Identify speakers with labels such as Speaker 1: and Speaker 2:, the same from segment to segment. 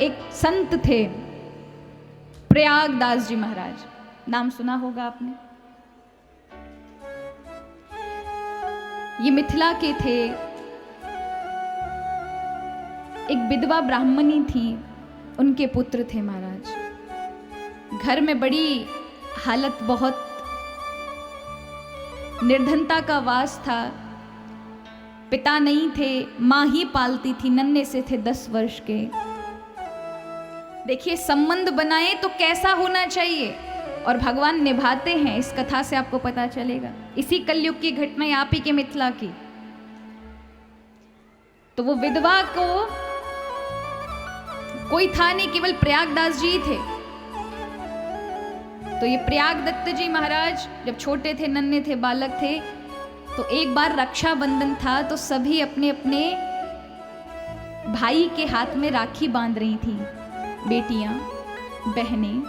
Speaker 1: एक संत थे प्रयागदास जी महाराज, नाम सुना होगा आपने। ये मिथिला के थे। एक विधवा ब्राह्मणी थी, उनके पुत्र थे महाराज। घर में बड़ी हालत, बहुत निर्धनता का वास था। पिता नहीं थे, माँ ही पालती थी। नन्हे से थे 10 वर्ष के। देखिए, संबंध बनाए तो कैसा होना चाहिए और भगवान निभाते हैं। इस कथा से आपको पता चलेगा। इसी कलयुग की घटना है, आप ही के मिथिला की। तो वो विधवा को कोई था नहीं, केवल प्रयागदास जी थे। तो ये प्रयागदत्त जी महाराज जब छोटे थे, नन्हे थे, बालक थे, तो एक बार रक्षाबंधन था, तो सभी अपने अपने भाई के हाथ में राखी बांध रही थी, बेटियां, बहनें।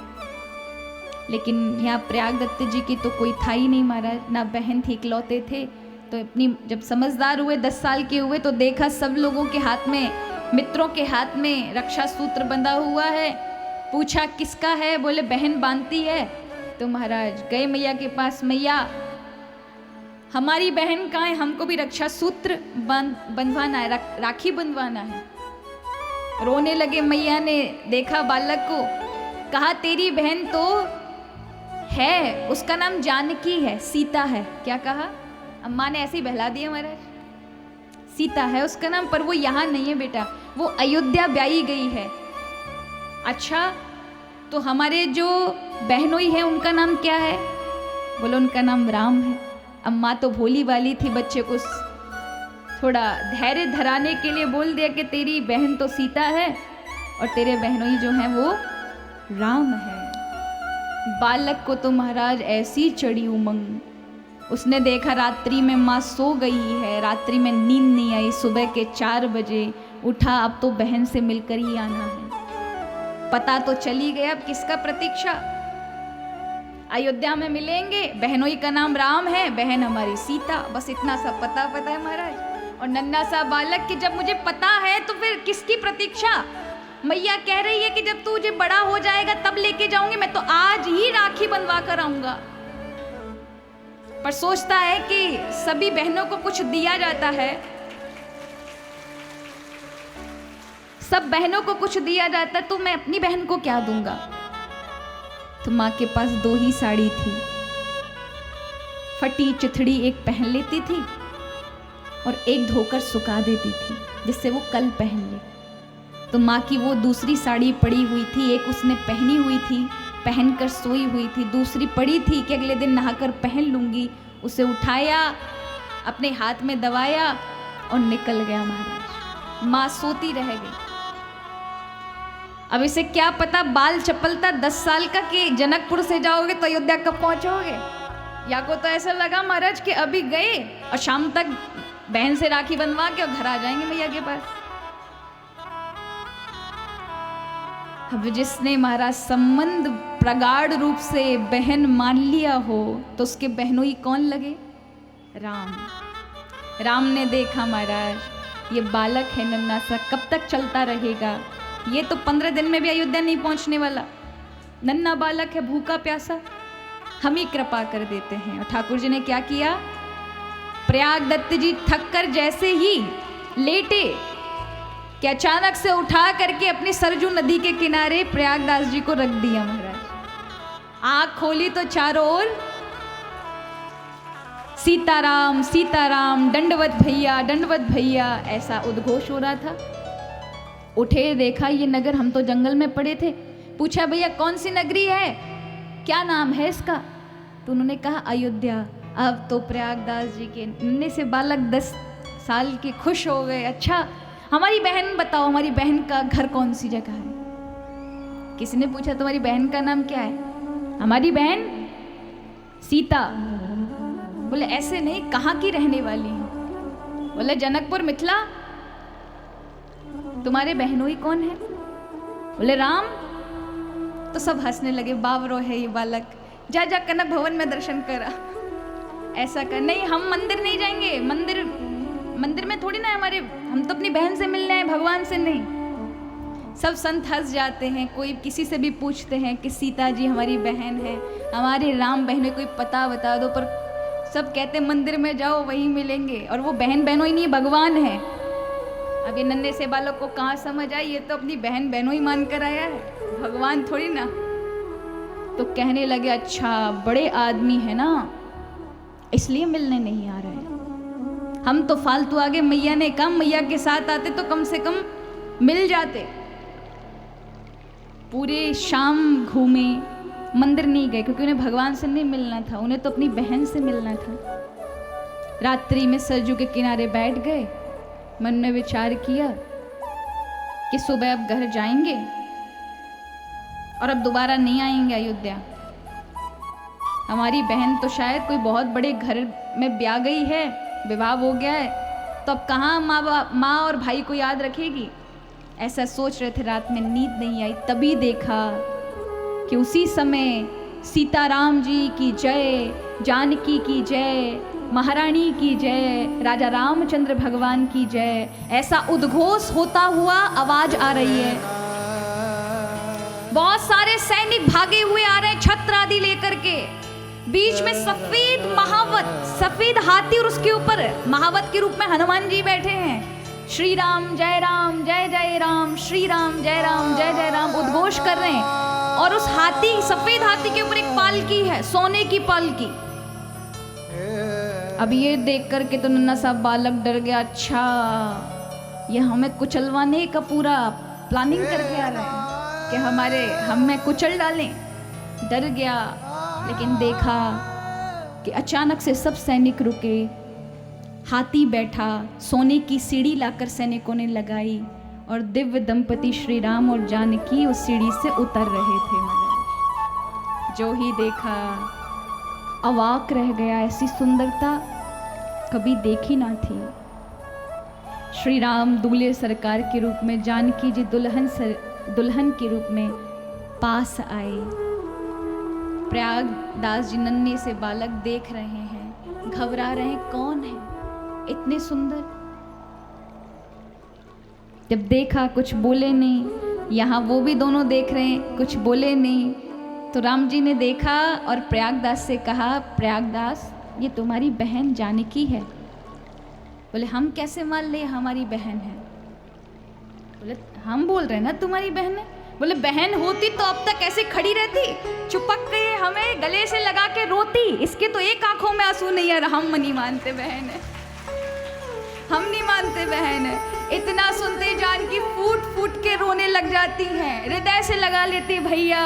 Speaker 1: लेकिन यहाँ प्रयागदत्त जी की तो कोई था ही नहीं महाराज, ना बहन थी, इकलौते थे। तो अपनी जब समझदार हुए, 10 साल के हुए, तो देखा सब लोगों के हाथ में, मित्रों के हाथ में रक्षा सूत्र बंधा हुआ है। पूछा किसका है? बोले बहन बांधती है। तो महाराज गए मैया के पास, मैया हमारी बहन कहाँ है? हमको भी रक्षा सूत्र बंधवाना है, राखी बंधवाना है। रोने लगे। मैया ने देखा बालक को, कहा तेरी बहन तो है, उसका नाम जानकी है, सीता है। क्या कहा? अम्मा ने ऐसे ही बहला दिया महाराज, सीता है उसका नाम, पर वो यहाँ नहीं है बेटा, वो अयोध्या ब्याई गई है। अच्छा, तो हमारे जो बहनोई है उनका नाम क्या है? बोलो उनका नाम राम है। अम्मा तो भोली वाली थी, बच्चे को थोड़ा धैर्य धराने के लिए बोल दिया कि तेरी बहन तो सीता है और तेरे बहनोई जो है वो राम है। बालक को तो महाराज ऐसी चढ़ी उमंग, उसने देखा रात्रि में माँ सो गई है, रात्रि में नींद नहीं आई, सुबह के 4 बजे उठा, अब तो बहन से मिलकर ही आना है। पता तो चली गया, अब किसका प्रतीक्षा? अयोध्या में मिलेंगे, बहनोई का नाम राम है, बहन हमारी सीता, बस इतना सा पता है महाराज। और नन्हा सा बालक कि जब मुझे पता है तो फिर किसकी प्रतीक्षा? मैया कह रही है कि जब तू मुझे बड़ा हो जाएगा तब लेके जाऊंगी, मैं तो आज ही राखी बंधवा कर आऊंगा। पर सोचता है कि सभी बहनों को कुछ दिया जाता है, सब बहनों को कुछ दिया जाता है, तो मैं अपनी बहन को क्या दूंगा? तो माँ के पास 2 ही साड़ी थी, फटी चिथड़ी एक पहन लेती थी और एक धोकर सुखा देती थी, जिससे वो कल पहन ले। तो माँ की वो दूसरी साड़ी पड़ी हुई थी, एक उसने पहनी हुई थी, पहनकर सोई हुई थी, दूसरी पड़ी थी कि अगले दिन नहाकर पहन लूंगी। उसे उठाया, अपने हाथ में दबाया और निकल गया महाराज। माँ सोती रह गई। अब इसे क्या पता, बाल चपलता 10 साल का, कि जनकपुर से जाओगे तो अयोध्या कब पहुंचोगे। या को तो ऐसा लगा महाराज कि अभी गए और शाम तक बहन से राखी बंधवा के और घर आ जाएंगे मैया के पास। अब जिसने महाराज संबंध प्रगाढ़ रूप से बहन मान लिया हो, तो उसके बहनोई कौन लगे? राम। राम ने देखा महाराज ये बालक है नन्हा सा, कब तक चलता रहेगा? ये तो 15 दिन में भी अयोध्या नहीं पहुंचने वाला। नन्हा बालक है, भूखा प्यासा, हम ही कृपा कर देते हैं। और ठाकुर जी ने क्या किया? प्रयागदत्त जी थक कर जैसे ही लेटे कि अचानक से उठा करके अपनी सरजू नदी के किनारे प्रयागदास जी को रख दिया महाराज। आंख खोली तो चारों ओर सीताराम सीताराम, दंडवत भैया दंडवत भैया, ऐसा उद्घोष हो रहा था। उठे, देखा ये नगर, हम तो जंगल में पड़े थे। पूछा भैया कौन सी नगरी है, क्या नाम है इसका? तो उन्होंने कहा अयोध्या। अब तो प्रयागदास जी के नन्हे से बालक 10 साल के खुश हो गए। अच्छा हमारी बहन बताओ, हमारी बहन का घर कौन सी जगह है? किसी ने पूछा तुम्हारी बहन का नाम क्या है? हमारी बहन सीता। बोले ऐसे नहीं, कहाँ की रहने वाली है? बोले जनकपुर मिथिला। तुम्हारे बहनोई कौन है? बोले राम। तो सब हंसने लगे, बावरो है ये बालक, जा जा कनक भवन में दर्शन करा। ऐसा कर, नहीं हम मंदिर नहीं जाएंगे, मंदिर में थोड़ी ना हमारे, हम तो अपनी बहन से मिलने आए, भगवान से नहीं। सब संत हंस जाते हैं। कोई किसी से भी पूछते हैं कि सीता जी हमारी बहन है, हमारे राम बहन है, कोई पता बता दो, पर सब कहते हैं मंदिर में जाओ वहीं मिलेंगे। और वो बहन बहनों ही नहीं, भगवान है। अब ये नन्हे से बालक को कहाँ समझ आई, ये तो अपनी बहन बहनों ही मान कर आया है, भगवान थोड़ी ना। तो कहने लगे अच्छा बड़े आदमी है ना, इसलिए मिलने नहीं आ रहे। हम तो फालतू आगे, मैया ने कहा मैया के साथ आते तो कम से कम मिल जाते। पूरे शाम घूमे, मंदिर नहीं गए क्योंकि उन्हें भगवान से नहीं मिलना था, उन्हें तो अपनी बहन से मिलना था। रात्रि में सरजू के किनारे बैठ गए, मन में विचार किया कि सुबह अब घर जाएंगे और अब दोबारा नहीं आएंगे अयोध्या। हमारी बहन तो शायद कोई बहुत बड़े घर में ब्याह गई है, विवाह हो गया है, तो अब कहाँ माँ और भाई को याद रखेगी। ऐसा सोच रहे थे, रात में नींद नहीं आई। तभी देखा कि उसी समय सीताराम जी की जय, जानकी की जय, महारानी की जय, राजा रामचंद्र भगवान की जय, ऐसा उद्घोष होता हुआ आवाज आ रही है। बहुत सारे सैनिक भागे हुए आ रहे हैं छत्र आदि लेकर के। बीच में सफेद महावत, सफेद हाथी और उसके ऊपर महावत के रूप में हनुमान जी बैठे हैं। श्री राम जय राम, श्री राम जय राम उद्घोष कर रहे हैं। और उस हाथी, सफेद हाथी के ऊपर एक पालकी है, सोने की पालकी। अब ये देख करके तो नन्हा सा बालक डर गया। अच्छा ये हमें कुचलवाने का पूरा प्लानिंग करके आ रहा है कि हमें कुचल डालें। डर गया, लेकिन देखा कि अचानक से सब सैनिक रुके, हाथी बैठा, सोने की सीढ़ी लाकर सैनिकों ने लगाई और दिव्य दंपति श्री राम और जानकी उस सीढ़ी से उतर रहे थे। महाराज जो ही देखा अवाक रह गया, ऐसी सुंदरता कभी देखी ना थी। श्री राम दूल्हे सरकार के रूप में, जानकी जी दुल्हन के रूप में पास आए। प्रयागदास जी नन्हे से बालक देख रहे हैं, घबरा रहे हैं, कौन है इतने सुंदर। जब देखा कुछ बोले नहीं, यहाँ वो भी दोनों देख रहे हैं, कुछ बोले नहीं। तो राम जी ने देखा और प्रयागदास से कहा, प्रयागदास ये तुम्हारी बहन जानकी है। बोले हम कैसे मान ले हमारी बहन है। बोले हम बोल रहे हैं ना तुम्हारी बहन है। बोले बहन होती तो अब तक ऐसे खड़ी रहती, चुपक के हमें गले से लगा के रोती। इसके तो एक आंखों में आंसू नहीं आ रहा। हम नहीं मानते बहन है, हम नहीं मानते बहन है। इतना सुनते जानकी फूट फूट के रोने लग जाती हैं, हृदय से लगा लेती, भैया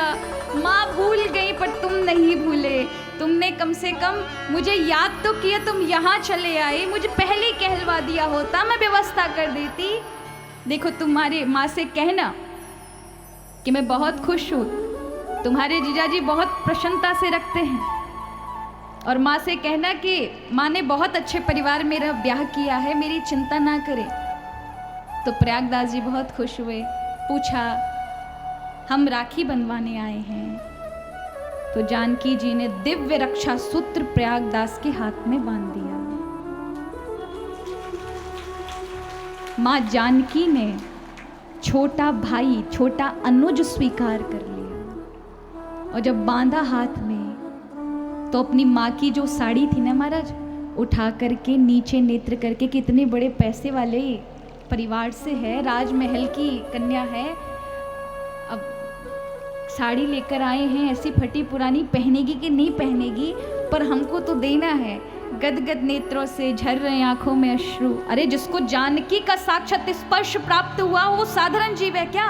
Speaker 1: माँ भूल गई पर तुम नहीं भूले। तुमने कम से कम मुझे याद तो किया, तुम यहाँ चले आए, मुझे पहले कहलवा दिया होता, मैं व्यवस्था कर देती। देखो तुम्हारे माँ से कहना कि मैं बहुत खुश हूँ, तुम्हारे जीजाजी बहुत प्रसन्नता से रखते हैं। और माँ से कहना कि माँ ने बहुत अच्छे परिवार मेरा ब्याह किया है, मेरी चिंता ना करे। तो प्रयागदास जी बहुत खुश हुए। पूछा हम राखी बनवाने आए हैं। तो जानकी जी ने दिव्य रक्षा सूत्र प्रयागदास के हाथ में बांध दिया। माँ जानकी ने छोटा भाई, छोटा अनुज स्वीकार कर लिया। और जब बांधा हाथ में, तो अपनी माँ की जो साड़ी थी ना महाराज, उठा करके नीचे नेत्र करके, कितने बड़े पैसे वाले परिवार से है, राजमहल की कन्या है, अब साड़ी लेकर आए हैं, ऐसी फटी पुरानी, पहनेगी कि नहीं पहनेगी, पर हमको तो देना है। गदगद नेत्रों से झर रहे आंखों में अश्रु। अरे जिसको जानकी का साक्षात स्पर्श प्राप्त हुआ वो साधारण जीव है क्या?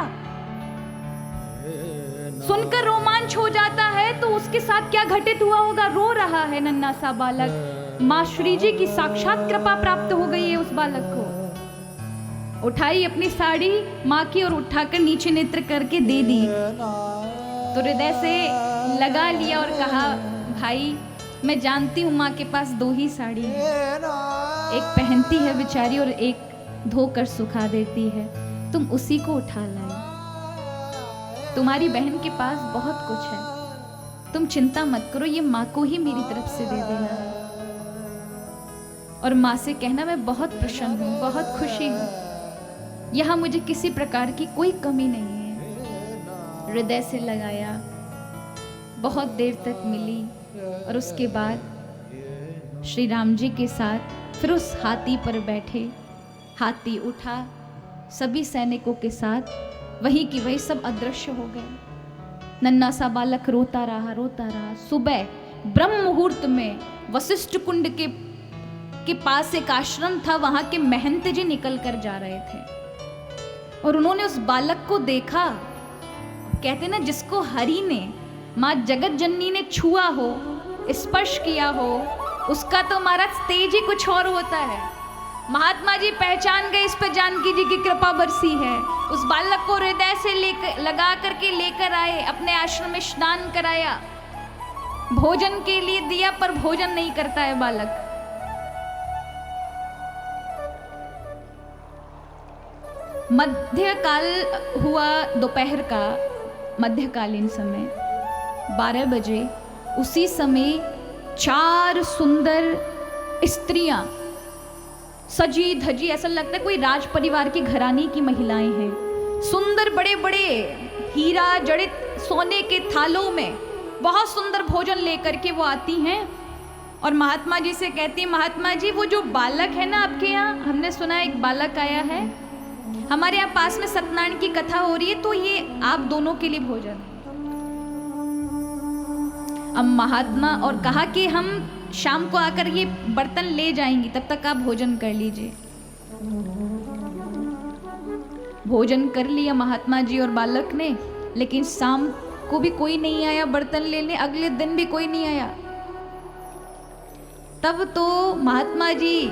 Speaker 1: सुनकर रोमांच हो जाता है तो उसके साथ क्या घटित हुआ होगा? रो रहा है नन्हा सा बालक। माँ श्री जी की साक्षात कृपा प्राप्त हो गई है उस बालक को। उठाई अपनी साड़ी माँ की और उठाकर नीचे नेत्र करके दे दी। तो हृदय से लगा लिया और कहा, भाई मैं जानती हूँ माँ के पास दो ही साड़ी है, एक पहनती है बेचारी और एक धोकर सुखा देती है, तुम उसी को उठा लाए। तुम्हारी बहन के पास बहुत कुछ है, तुम चिंता मत करो, ये माँ को ही मेरी तरफ से दे देना है। और माँ से कहना मैं बहुत प्रसन्न हूँ, बहुत खुशी हूँ। यहाँ मुझे किसी प्रकार की कोई कमी नहीं है। हृदय से लगाया, बहुत देर तक मिली और उसके बाद श्री राम जी के साथ फिर उस हाथी पर बैठे। हाथी उठा, सभी सैनिकों के साथ वही की वही सब अदृश्य हो गए। नन्हा सा बालक रोता रहा। सुबह ब्रह्म मुहूर्त में वशिष्ठ कुंड के पास एक आश्रम था, वहां के महंत जी निकल कर जा रहे थे और उन्होंने उस बालक को देखा। कहते ना, जिसको हरि ने, माँ जगत जननी ने छुआ हो, स्पर्श किया हो, उसका तो महाराज तेज ही कुछ और होता है। महात्मा जी पहचान गए, इस पर जानकी जी की कृपा बरसी है। उस बालक को हृदय से लगा करके लेकर आए, अपने आश्रम में स्नान कराया, भोजन के लिए दिया, पर भोजन नहीं करता है बालक। मध्यकाल हुआ, दोपहर का मध्यकालीन समय 12 बजे। उसी समय 4 सुंदर स्त्रियां सजी धजी, ऐसा लगता है कोई राज परिवार की घरानी की महिलाएं हैं। सुंदर बड़े बड़े हीरा जड़ित सोने के थालों में बहुत सुंदर भोजन लेकर के वो आती हैं और महात्मा जी से कहती, महात्मा जी वो जो बालक है ना आपके यहाँ, हमने सुना एक बालक आया है, हमारे यहाँ पास में सत्यनारायण की कथा हो रही है, तो ये आप दोनों के लिए भोजन है। अब महात्मा और कहा कि हम शाम को आकर ये बर्तन ले जाएंगी, तब तक आप भोजन कर लीजिए। भोजन कर लिया महात्मा जी और बालक ने, लेकिन शाम को भी कोई नहीं आया बर्तन लेने, अगले दिन भी कोई नहीं आया। तब तो महात्मा जी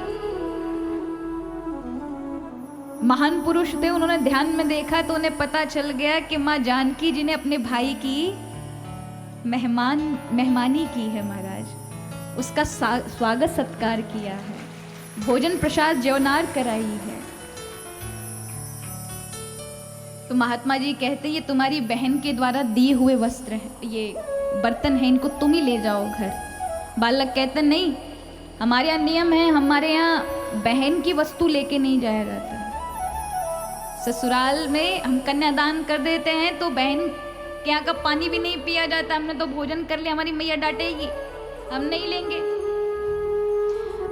Speaker 1: महान पुरुष थे, उन्होंने ध्यान में देखा तो उन्हें पता चल गया कि माँ जानकी जी ने अपने भाई की मेहमानी की है महाराज, उसका स्वागत सत्कार किया है, भोजन प्रसाद ज्योनार कराई है। तो महात्मा जी कहते, ये तुम्हारी बहन के द्वारा दिए हुए वस्त्र हैं, ये बर्तन है, इनको तुम ही ले जाओ घर। बालक कहते, नहीं, हमारे यहाँ नियम है, हमारे यहाँ बहन की वस्तु लेके नहीं जाया जाता। ससुराल में हम कन्यादान कर देते हैं तो बहन के यहाँ का पानी भी नहीं पिया जाता। हमने तो भोजन कर लिया, हमारी मैया डांटेगी, हम नहीं लेंगे।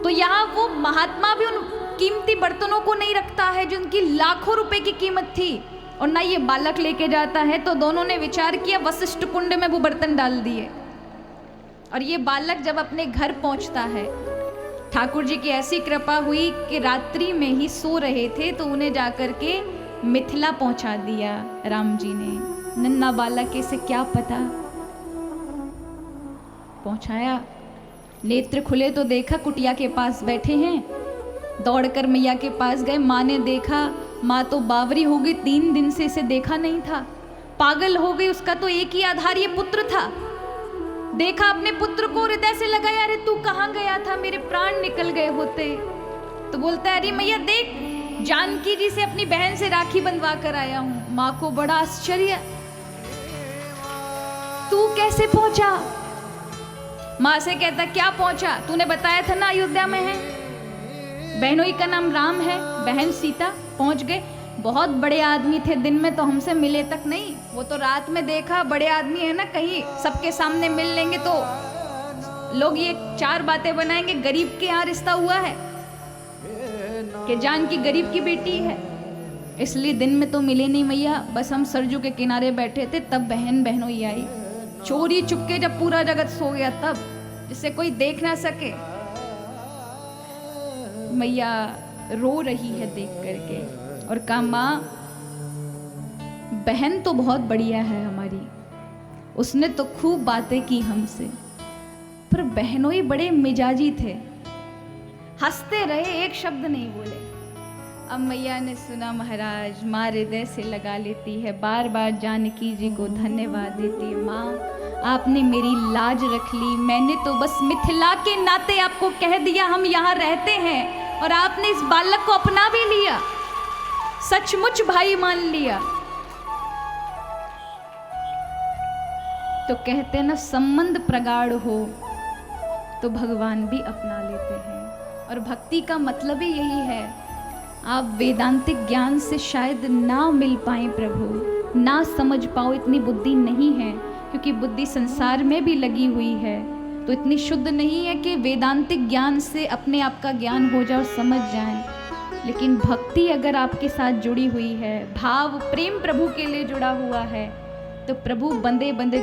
Speaker 1: तो यहाँ वो महात्मा भी उन कीमती बर्तनों को नहीं रखता है जिनकी लाखों रुपए की कीमत थी, और ना ये बालक लेके जाता है। तो दोनों ने विचार किया, वशिष्ठ कुंड में वो बर्तन डाल दिए। और ये बालक जब अपने घर पहुंचता है, ठाकुर जी की ऐसी कृपा हुई कि रात्रि में ही सो रहे थे तो उन्हें जाकर के मिथिला पहुंचा दिया राम जी ने। नन्हा बालक के से क्या पता, पहुंचाया। नेत्र खुले तो देखा कुटिया के पास बैठे हैं, दौड़कर मैया के पास गए। माँ ने देखा, माँ तो बावरी हो गई, 3 दिन से इसे देखा नहीं था, पागल हो गई। उसका तो एक ही आधार ये पुत्र था। देखा अपने पुत्र को, हृदय से लगाया, अरे तू कहाँ गया था, मेरे प्राण निकल गए होते। तो बोलता है, अरे मैया देख, जानकी जी से अपनी बहन से राखी बंधवा कर आया हूं। माँ को बड़ा आश्चर्य, तू कैसे पहुंचा? माँ से कहता, क्या पहुंचा, तूने बताया था ना अयोध्या में है, बहनोई का नाम राम है, बहन सीता। पहुंच गए, बहुत बड़े आदमी थे, दिन में तो हमसे मिले तक नहीं, वो तो रात में देखा, बड़े आदमी है ना, कहीं सबके सामने मिल लेंगे तो लोग ये 4 बातें बनाएंगे, गरीब के यहाँ रिश्ता हुआ है कि जानकी गरीब की बेटी है, इसलिए दिन में तो मिले नहीं मैया। बस हम सरजू के किनारे बैठे थे, तब बहन बहनोई आई, चोरी चुपके, जब पूरा जगत सो गया तब, जिससे कोई देख ना सके। मैया रो रही है देख करके और कहा, माँ बहन तो बहुत बढ़िया है हमारी, उसने तो खूब बातें की हमसे, पर बहनोई बड़े मिजाजी थे, हंसते रहे, एक शब्द नहीं बोले। अब मैया ने सुना, महाराज माँ हृदय से लगा लेती है, बार बार जानकी जी को धन्यवाद देती है। माँ आपने मेरी लाज रख ली, मैंने तो बस मिथिला के नाते आपको कह दिया हम यहाँ रहते हैं, और आपने इस बालक को अपना भी लिया, सचमुच भाई मान लिया। तो कहते ना, संबंध प्रगाढ़ हो तो भगवान भी अपना लेते हैं, और भक्ति का मतलब ही यही है आप वेदांतिक ज्ञान से शायद ना मिल पाए प्रभु, ना समझ पाओ, इतनी बुद्धि नहीं है, क्योंकि बुद्धि संसार में भी लगी हुई है, तो इतनी शुद्ध नहीं है कि वेदांतिक ज्ञान से अपने आप का ज्ञान हो जाए और समझ जाए। लेकिन भक्ति अगर आपके साथ जुड़ी हुई है, भाव प्रेम प्रभु के लिए जुड़ा हुआ है, तो प्रभु बंदे बंदे